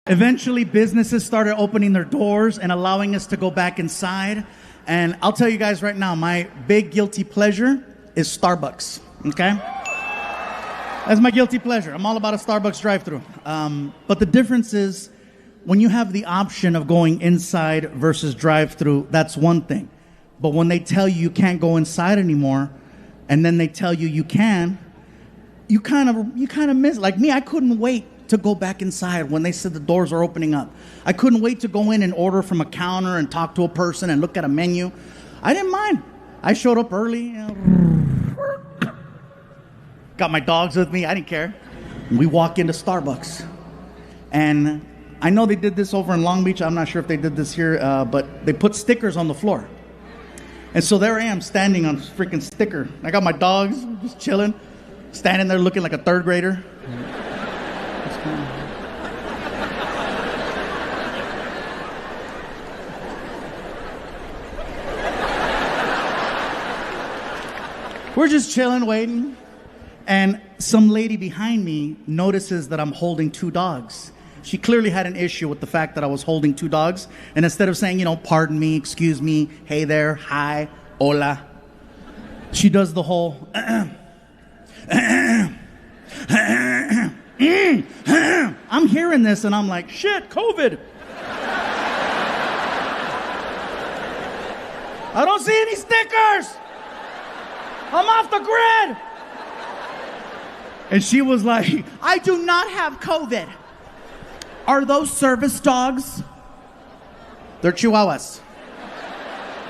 Eventually, businesses started opening their doors and allowing us to go back inside. And I'll tell you guys right now, my big guilty pleasure is Starbucks, okay? That's my guilty pleasure. I'm all about a Starbucks drive-thru. But the difference is, when you have the option of going inside versus drive-thru, that's one thing. But when they tell you you can't go inside anymore, and then they tell you you can, you kind of miss. Like me, I couldn't wait to go back inside when they said the doors are opening up. I couldn't wait to go in and order from a counter and talk to a person and look at a menu. I didn't mind. I showed up early. Got my dogs with me. I didn't care. We walk into Starbucks. And I know they did this over in Long Beach. I'm not sure if they did this here, but they put stickers on the floor. And so there I am standing on a freaking sticker. I got my dogs just chilling, standing there looking like a third grader. We're just chilling, waiting, and some lady behind me notices that I'm holding two dogs. She clearly had an issue with the fact that I was holding two dogs, and instead of saying, pardon me, excuse me, hey there, hi, hola, she does the whole, I'm hearing this, and I'm like, shit, COVID. I don't see any stickers. I'm off the grid. And she was like, I do not have COVID. Are those service dogs? They're Chihuahuas.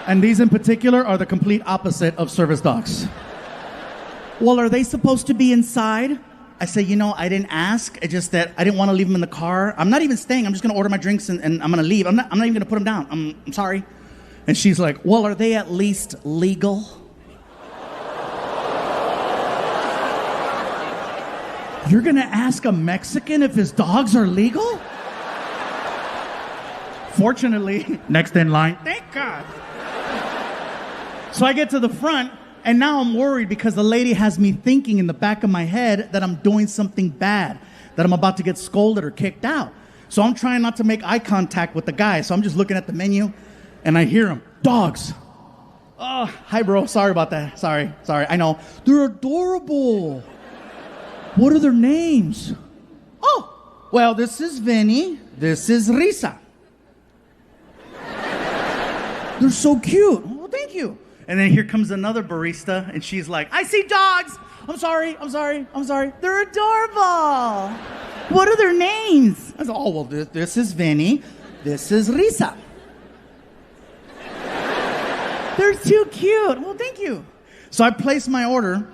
And these in particular are the complete opposite of service dogs. Well, are they supposed to be inside? I say, I didn't ask. It's just that I didn't want to leave them in the car. I'm not even staying. I'm just going to order my drinks and I'm going to leave. I'm not even going to put them down. I'm sorry. And she's like, well, are they at least legal? You're going to ask a Mexican if his dogs are legal? Fortunately, next in line, thank God. So I get to the front, and now I'm worried because the lady has me thinking in the back of my head that I'm doing something bad, that I'm about to get scolded or kicked out. So I'm trying not to make eye contact with the guy. So I'm just looking at the menu, and I hear him, dogs. Oh, hi, bro. Sorry about that. Sorry. I know. They're adorable. What are their names? Oh, well, this is Vinny. This is Risa. They're so cute. Well, thank you. And then here comes another barista, and she's like, I see dogs. I'm sorry. They're adorable. What are their names? I said, oh, well, this is Vinny. This is Risa. They're too cute. Well, thank you. So I placed my order.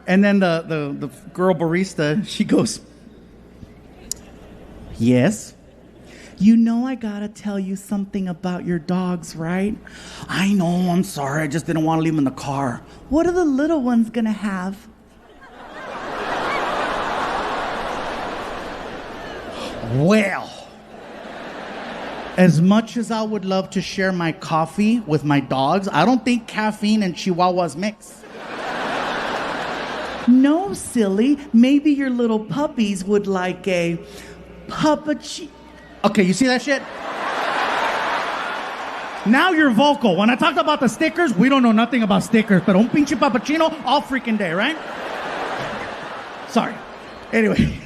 And then the girl barista, she goes, yes? I gotta tell you something about your dogs, right? I know, I'm sorry, I just didn't want to leave them in the car. What are the little ones gonna have? Well, as much as I would love to share my coffee with my dogs, I don't think caffeine and Chihuahuas mix. No, silly. Maybe your little puppies would like a puppuccino. Okay, you see that shit? Now you're vocal. When I talked about the stickers, we don't know nothing about stickers, but un pinche puppuccino all freaking day, right? Sorry. Anyway,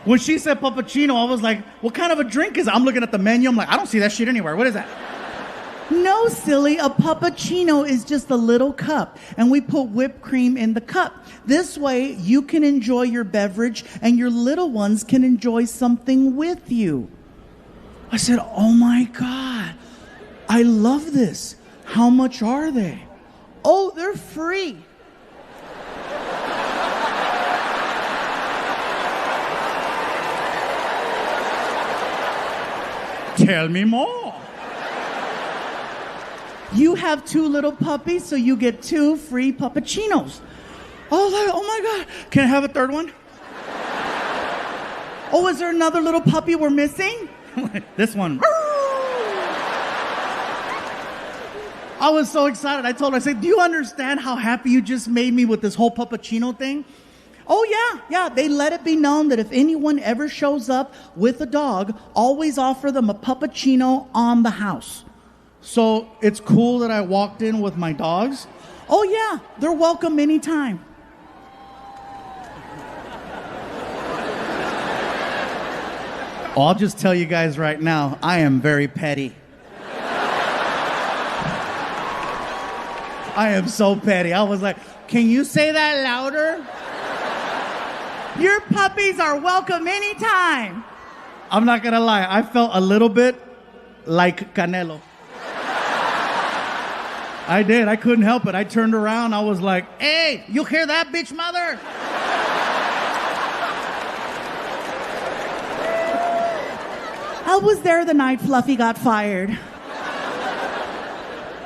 when she said puppuccino, I was like, what kind of a drink is it? I'm looking at the menu. I'm like, I don't see that shit anywhere. What is that? No, silly, a puppuccino is just a little cup, and we put whipped cream in the cup. This way, you can enjoy your beverage, and your little ones can enjoy something with you. I said, oh my God, I love this. How much are they? Oh, they're free. Tell me more. You have two little puppies, so you get 2 free puppuccinos. Oh my God. Can I have a third one? Oh, is there another little puppy we're missing? This one. I was so excited. I told her, I said, do you understand how happy you just made me with this whole puppuccino thing? Oh, yeah. They let it be known that if anyone ever shows up with a dog, always offer them a puppuccino on the house. So it's cool that I walked in with my dogs. Oh, yeah, they're welcome anytime. I'll just tell you guys right now, I am very petty. I am so petty. I was like, can you say that louder? Your puppies are welcome anytime. I'm not gonna lie, I felt a little bit like Canelo. I did, I couldn't help it. I turned around, I was like, hey, you hear that, bitch mother? I was there the night Fluffy got fired.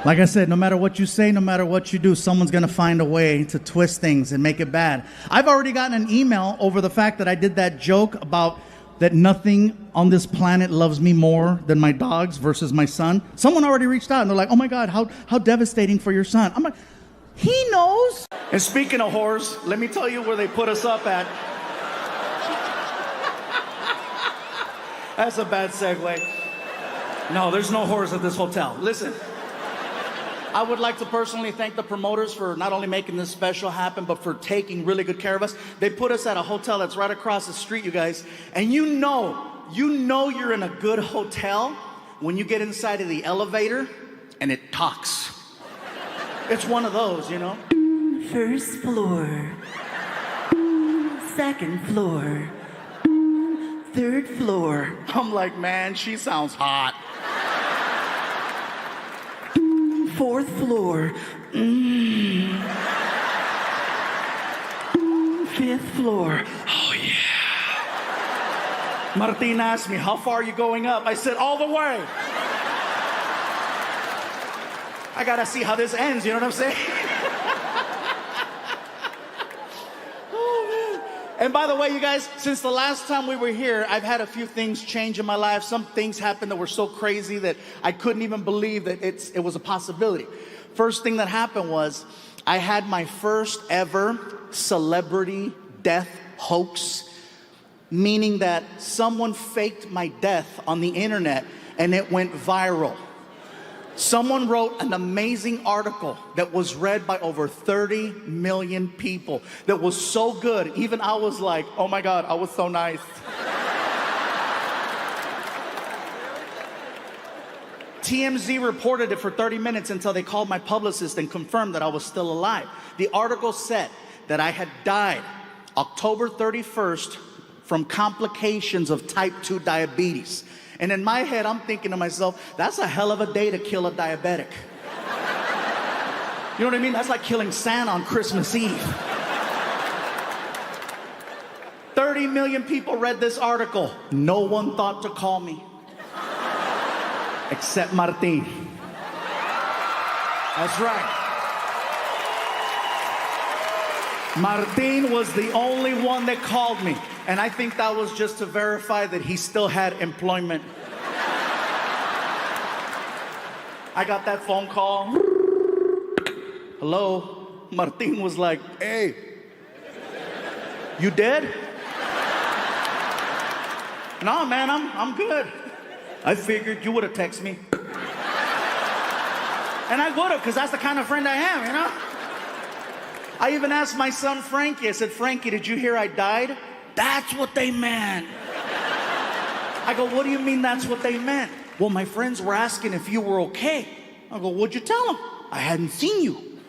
Like I said, no matter what you say, no matter what you do, someone's gonna find a way to twist things and make it bad. I've already gotten an email over the fact that I did that joke about that nothing on this planet loves me more than my dogs versus my son. Someone already reached out and they're like, oh my God, how devastating for your son. I'm like, he knows. And speaking of whores, let me tell you where they put us up at. That's a bad segue. No, there's no whores at this hotel. Listen. I would like to personally thank the promoters for not only making this special happen, but for taking really good care of us. They put us at a hotel that's right across the street, you guys. And you know you're in a good hotel when you get inside of the elevator and it talks. It's one of those, you know? First floor. Second floor. Third floor. I'm like, man, she sounds hot. Fourth floor. Fifth floor. Oh, yeah. Martin asked me, how far are you going up? I said, all the way. I gotta see how this ends, you know what I'm saying? Oh, man. And by the way, you guys, since the last time we were here, I've had a few things change in my life. Some things happened that were so crazy that I couldn't even believe that it was a possibility. First thing that happened was I had my first ever celebrity death hoax, meaning that someone faked my death on the internet and it went viral. Someone wrote an amazing article that was read by over 30 million people that was so good, even I was like, oh my God, I was so nice. TMZ reported it for 30 minutes until they called my publicist and confirmed that I was still alive. The article said that I had died October 31st from complications of type 2 diabetes. And in my head, I'm thinking to myself, that's a hell of a day to kill a diabetic. You know what I mean? That's like killing Santa on Christmas Eve. 30 million people read this article. No one thought to call me. Except Martin. That's right. Martin was the only one that called me. And I think that was just to verify that he still had employment. I got that phone call. Hello? Martin was like, hey, you dead? No, man, I'm good. I figured you would have texted me. And I would have, because that's the kind of friend I am, you know? I even asked my son Frankie, I said, Frankie, did you hear I died? That's what they meant. I go, what do you mean that's what they meant? Well, my friends were asking if you were okay. I go, what'd you tell them? I hadn't seen you.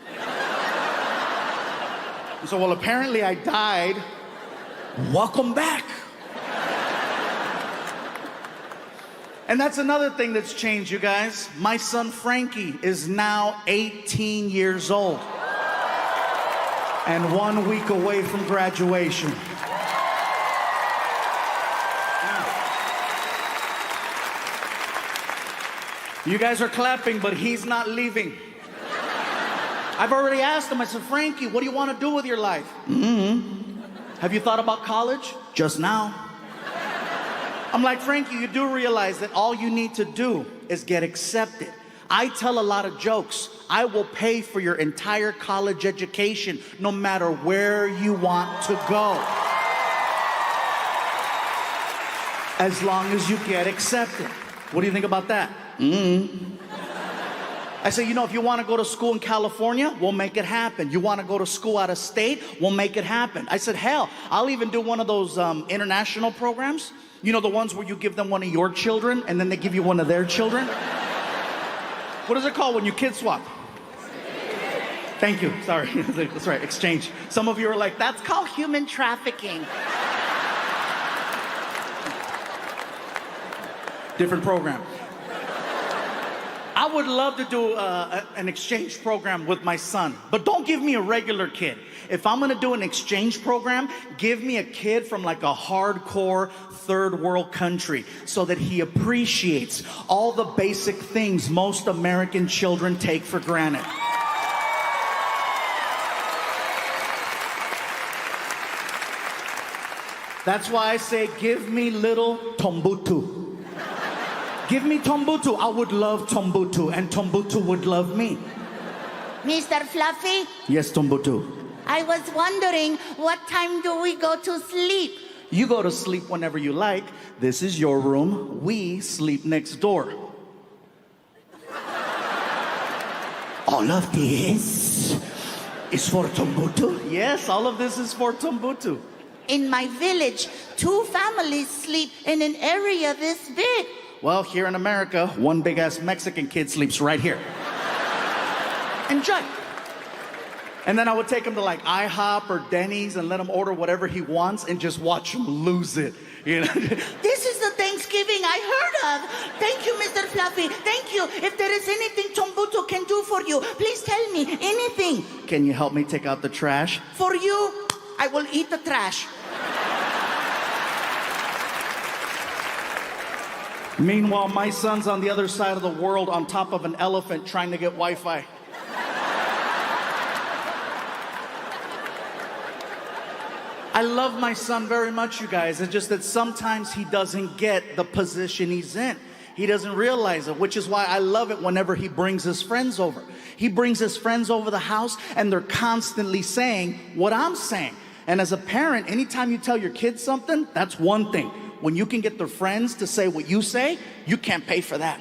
So, well, apparently I died. Welcome back. And that's another thing that's changed, you guys. My son Frankie is now 18 years old and 1 week away from graduation. You guys are clapping, but he's not leaving. I've already asked him, I said, Frankie, what do you want to do with your life? Have you thought about college? Just now. I'm like, Frankie, you do realize that all you need to do is get accepted. I tell a lot of jokes. I will pay for your entire college education, no matter where you want to go. As long as you get accepted. What do you think about that? I say, you know, if you want to go to school in California, we'll make it happen. You want to go to school out of state, we'll make it happen. I said, hell, I'll even do one of those international programs. You know, the ones where you give them one of your children and then they give you one of their children? What is it called when you kid swap? Thank you. Sorry. That's right. Exchange. Some of you are like, that's called human trafficking. Different program. I would love to do an exchange program with my son, but don't give me a regular kid. If I'm gonna do an exchange program, give me a kid from like a hardcore third world country so that he appreciates all the basic things most American children take for granted. That's why I say, give me little Tombutu. Give me Tombutu. I would love Tombutu, and Tombutu would love me. Mr. Fluffy, Yes, Tombutu. I was wondering, what time do we go to sleep? You go to sleep whenever you like. This is your room. We sleep next door. All of this is for Tombutu? Yes, all of this is for Tombutu. In my village, 2 families sleep in an area this big. Well, here in America, one big-ass Mexican kid sleeps right here. Enjoy. And then I would take him to like IHOP or Denny's and let him order whatever he wants and just watch him lose it. You know? This is the Thanksgiving I heard of. Thank you, Mr. Fluffy. Thank you. If there is anything Tombutu can do for you, please tell me anything. Can you help me take out the trash? For you, I will eat the trash. Meanwhile, my son's on the other side of the world on top of an elephant trying to get Wi-Fi. I love my son very much, you guys. It's just that sometimes he doesn't get the position he's in. He doesn't realize it, which is why I love it whenever he brings his friends over. He brings his friends over the house and they're constantly saying what I'm saying. And as a parent, anytime you tell your kids something, that's one thing. When you can get their friends to say what you say, you can't pay for that.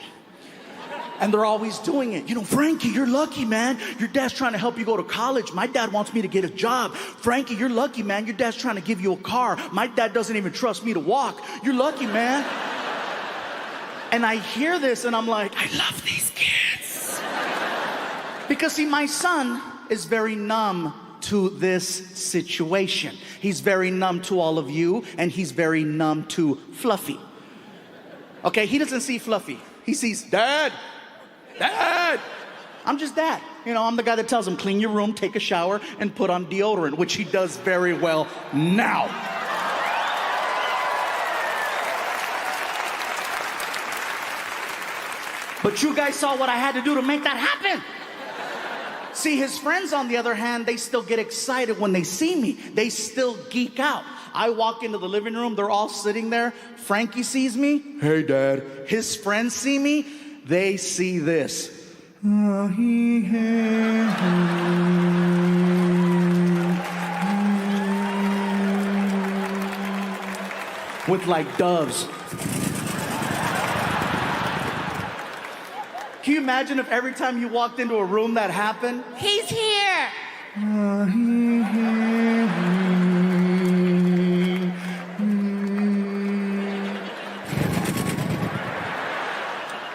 And they're always doing it. You know, Frankie, you're lucky, man. Your dad's trying to help you go to college. My dad wants me to get a job. Frankie, you're lucky, man. Your dad's trying to give you a car. My dad doesn't even trust me to walk. You're lucky, man. And I hear this and I'm like, I love these kids. Because see, my son is very numb to this situation. He's very numb to all of you, and he's very numb to Fluffy. Okay, he doesn't see Fluffy. He sees Dad. Dad. I'm just Dad. You know, I'm the guy that tells him, clean your room, take a shower, and put on deodorant, which he does very well now. But you guys saw what I had to do to make that happen. See, his friends, on the other hand, they still get excited when they see me. They still geek out. I walk into the living room, they're all sitting there. Frankie sees me. Hey, Dad. His friends see me. They see this. With like doves. Can you imagine if every time you walked into a room that happened? He's here.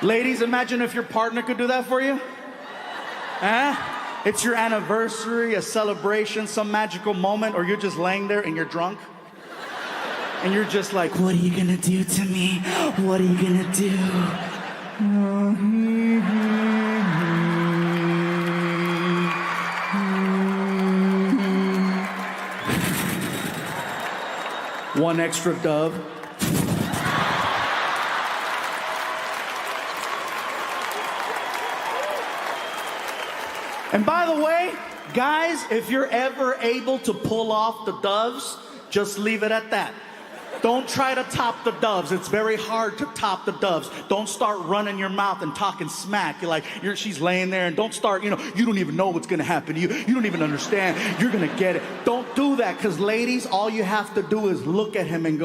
Ladies, imagine if your partner could do that for you. Huh? It's your anniversary, a celebration, some magical moment, or you're just laying there and you're drunk. And you're just like, what are you gonna do to me? What are you gonna do? One extra dove. And by the way, guys, if you're ever able to pull off the doves, just leave it at that. Don't try to top the doves. It's very hard to top the doves. Don't start running your mouth and talking smack. She's laying there, and don't start, you don't even know what's gonna happen to you. You don't even understand. You're gonna get it. Don't do that, because ladies, all you have to do is look at him and go,